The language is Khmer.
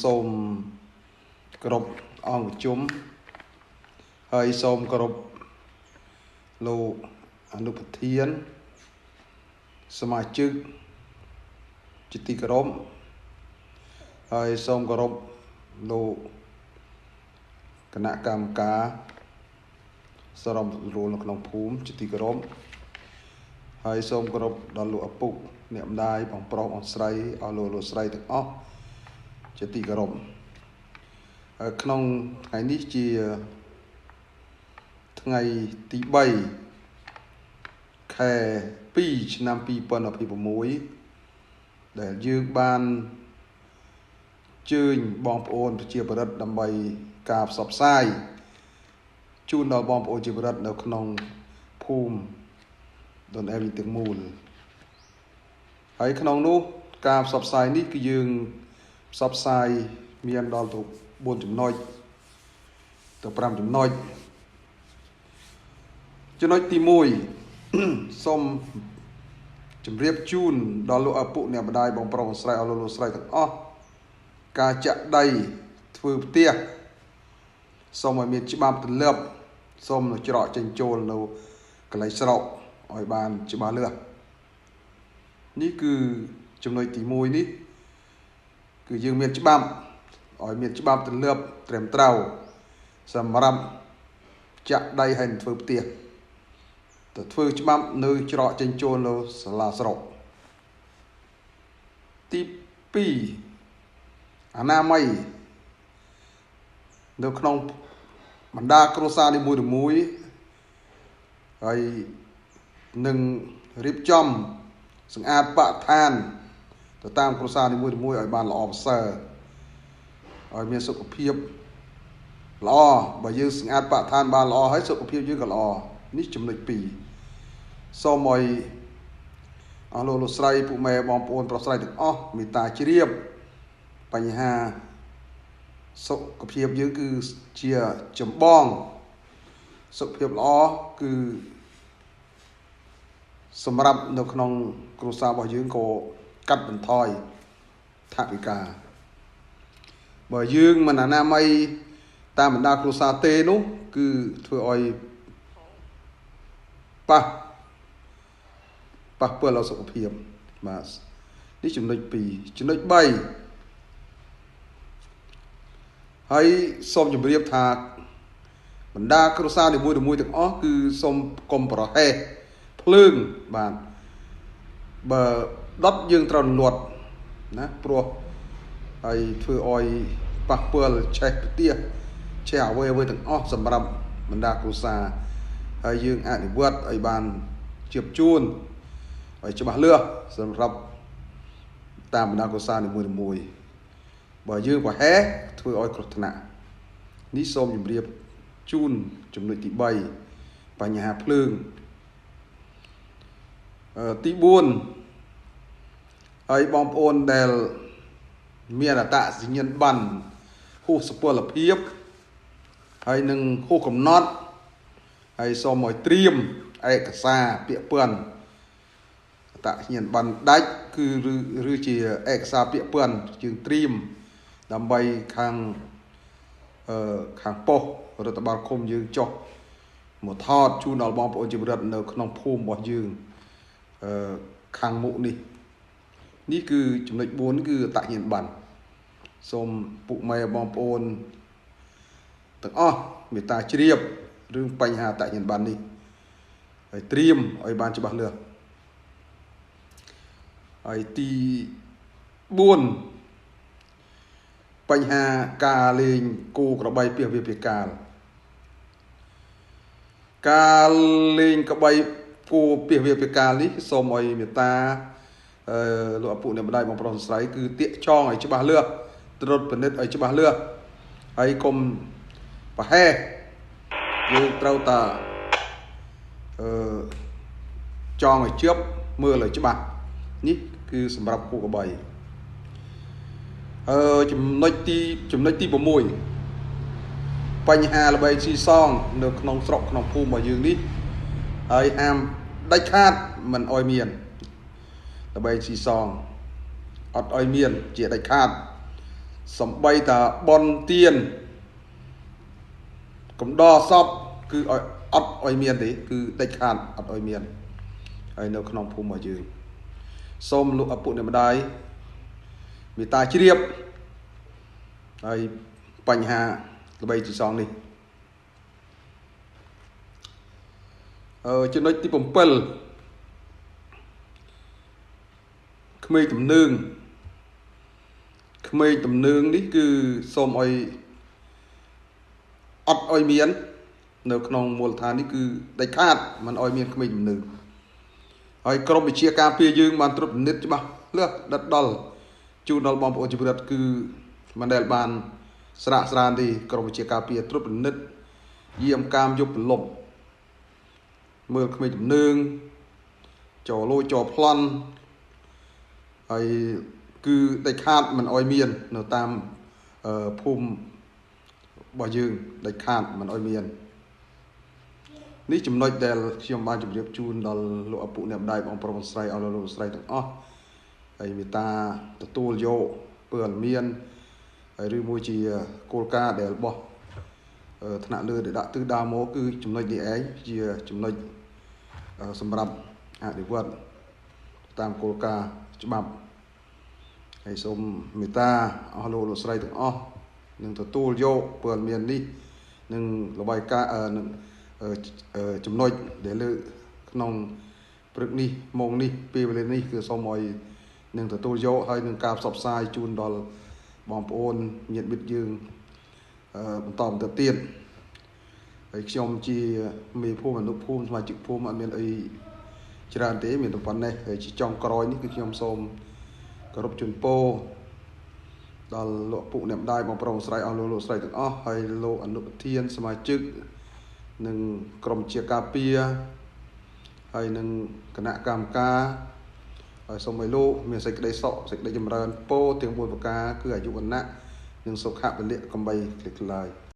សូមគ្រប់អង្គប្រជុំហើយសូមគោរពលោកអនុប្រធានសមាជិកជាទីគោរពហើយសូមគោរពលោកគណៈកម្មការសរុបរੂលនៅក្នុងភូមិជាទីគោរពហើយសូមគោរពដល់លោកឪពុកអ្នកម្ដាយបងប្រុសបងស្រីអស់លោកស្រីទាំងអស់ជាទីគោរពក្នុងថ្ងៃនេះជាថ្ងៃទី3ខែ2ឆ្នាំ2026ដែលយើងបានជើញបងប្អូនប្រជាពលរដ្ឋដើម្បីការផ្សព្វផ្សាយជូនដល់បងប្អូនប្រជាពលរដ្ឋនៅក្នុងភូមិដុនអេលទាំងមូលហើយក្នុងនោះការផ្សព្វផ្សាយនេះគឺយើងផ្សព្វផ្សាយមានដល់ទៅ4ចំណុចទៅ5ចំណុចចំណុចទី1សូមជម្រាបជូនដល់លោកឪពុកអ្នកម្ដាយបងប្រុសបងស្រីអស់លោកស្រីទាំងអស់ការចាក់ដីធ្វើផ្ទះសូមឲ្យមានច្បាប់ទម្លាប់សូមច្រកចេញចូលនៅកន្លែងស្រុកឲ្យបានច្បាស់លាស់នេះគឺចំណុចទី1នេះគឺយើងមានច្បាប់ឲ្យមានច្បាប់ទម្លាប់ត្រឹមត្រូវសម្រាប់ចាក់ដីហើយធ្វើផ្ទះទៅធ្វើច្បាប់នៅច្រកចេញចូលនៅសាលាស្រុកទី2អនាម័យនៅក្នុងបណ្ដាគ្រួសារនីមួយៗហើយនឹងរៀបចំសម្អាតបរិស្ថានទៅតាមគ្រួសារនីមួយៗឲ្យបានល្អប្រសើរឲ្យមានសុខភាពល្អបើយើងសម្អាតបរិស្ថានបានល្អហើយសុខភាពយើងក៏ល្អនេះចំណុច2សូមឲ្យអស់លោកស្រីពុកម៉ែបងប្អូនប្រុសស្រីទាំងអស់មេត្តាជ្រាបបញ្ហាសុខភាពយើងគឺជាចម្បងសុខភាពល្អគឺសម្រាប់នៅក្នុងគ្រួសាររបស់យើងក៏កាត់បន្ថយថវិកាបើយើងមិនអនាម័យតាមបណ្ដាគ្រួសារទេនោះគឺធ្វើឲ្យប៉ះពាល់ដល់សុខភាពបាទនេះចំណុច2ចំណុច3ហើយសូមជម្រាបថាបណ្ដាគ្រួសារនីមួយៗទាំងអស់គឺសូមកុំប្រហែសភ្លើងបាទបើដុតយើងត្រូវលត់ណាព្រោះហើយធ្វើឲ្យប៉ះពាល់ឆេះផ្ទះឆេះអ្វីទាំងអស់សម្រាប់បណ្ដាគ្រួសារហើយយើងអនុវត្តឲ្យបានជៀបជួនឲ្យច្បាស់លាស់សម្រាប់តាមបណ្ដាគ្រួសារនីមួយៗបើយើងប្រហែសធ្វើឲ្យគ្រោះថ្នាក់នេះសូមជម្រាបជូនចំណុចទី3បញ្ហាភ្លើងទី4ហើយបងប្អូនដែលមានអត្តសញ្ញាណប័ណ្ណហួសសុពលភាពហើយនឹងហួសកំណត់ហើយសូមឲ្យត្រៀមឯកសារពាក្យពាន់អត្តសញ្ញាណប័ណ្ណដាច់គឺឬជាឯកសារពាក្យពាន់យើងត្រៀមដើម្បីខាងប៉ុស្តិ៍រដ្ឋបាលឃុំយើងចុះមកថតជូនដល់បងប្អូនជីវរដ្ឋនៅក្នុងភូមិរបស់យើងខាងមុខនេះគឺចំណុច4គឺអត្តសញ្ញាណប័ណ្ណសូមពុកម៉ែបងប្អូនទាំងអស់មេត្តាជ្រាបរឿងបញ្ហាអត្តសញ្ញាណប័ណ្ណនេះហើយត្រៀមឲ្យបានច្បាស់លាស់ហើយទី4បញ្ហាការលេងគោក្របីពាសវាពិកាលការលេងក្របីគោពាសវាពិកាលនេះសូមឲ្យមេត្តាលោកឪពុកអ្នកម្ដាយបងប្រុសស្រីគឺតាកចងឲ្យច្បាស់លាស់ត្រួតពិនិត្យឲ្យច្បាស់លាស់ហើយកុំប្រហែសយើងត្រូវតាចងឲ្យជាប់មើលឲ្យច្បាស់នេះគឺសម្រាប់គោក្របីចំណុចទី6បញ្ហាល្បែងស៊ីសងនៅក្នុងស្រុកក្នុងភូមិរបស់យើងនេះហើយហាមដាច់ខាតមិនអោយមានល្បែងស៊ីសងអត់អោយមានជាដាច់ខាត សំបីតាបនទៀនកំដរសពគឺឲ្យអត់ឲ្យមានទេគឺដាច់ខាតអត់ឲ្យមានហើយនៅក្នុងភូមិរបស់យើងសូមលោកឪពុកអ្នកម្ដាយមេត្តាជ្រាបហើយបញ្ហាល្បីទីសងនេះចំណុចទី7ក្មេងទំនើងនេះគឺសូមឲ្យអត់ឲ្យមាននៅក្នុងមូលដ្ឋាននេះគឺដាច់ខាតមិនឲ្យមានក្មេងទំនើងហើយក្រមវិជាការពារយើងបានត្រួតពិនិត្យច្បាស់លាស់ដិតដល់ជូនដល់បងប្អូនជីវិតគឺមិនដែលបានស្រាកស្រានទេក្រមវិជាការពារត្រួតពិនិត្យយាមកាមយប់ប្រឡប់មើលក្មេងទំនើងចោលចោប្លន់ហើយគឺដាច់ខាតមិនអោយមាននៅតាមភូមិរបស់យើងដាច់ខាតមិនអោយមាននេះចំណុចដែលខ្ញុំបានជម្រាបជូនដល់លោកឪពុកអ្នកម្ដាយបងប្អូនស្រីអស់លោកស្រីទាំងអស់ហើយមេត្តាទទួលយកព័ត៌មានហើយឬមួយជាគោលការណ៍ដែលរបស់ថ្នាក់លើដែលដាក់ទិសដៅមកគឺចំណុចនេះឯងជាចំណុចសម្រាប់អនុវត្តតាមគោលការណ៍ច្បាប់ហើយសូមមេត្តាអស់លោកស្រីទាំងអស់នឹងទទួលយកព័ត៌មាននេះនឹងរបាយការណ៍នឹងចំណុចដែលលើក្នុងព្រឹកនេះម៉ោងនេះពេលវេលានេះគឺសូមឲ្យនឹងទទួលយកហើយនឹងការផ្សព្វផ្សាយជូនដល់បងប្អូនញាតិមិត្តយើងបន្តទៀតហើយខ្ញុំជាមេភូមិអនុភូមិសមាជិកភូមិអត់មានអីច្រើនទេមានតែប៉ុណ្ណេះហើយជាចុងក្រោយនេះគឺខ្ញុំសូមគោរពជូនពរដល់លោកពុកអ្នកម្ដាយបងប្រុសស្រីអស់លោកស្រីទាំងអស់ហើយលោកអនុប្រធានសមាជិកនិងក្រុមជាការពារហើយនឹងគណៈកម្មការហើយសូមឲ្យលោកមានសេចក្តីសុខសេចក្តីចម្រើនពរទាំង4ប្រការគឺអាយុវណ្ណៈនិងសុខៈពលៈកំបីគ្លេចខ្លាយ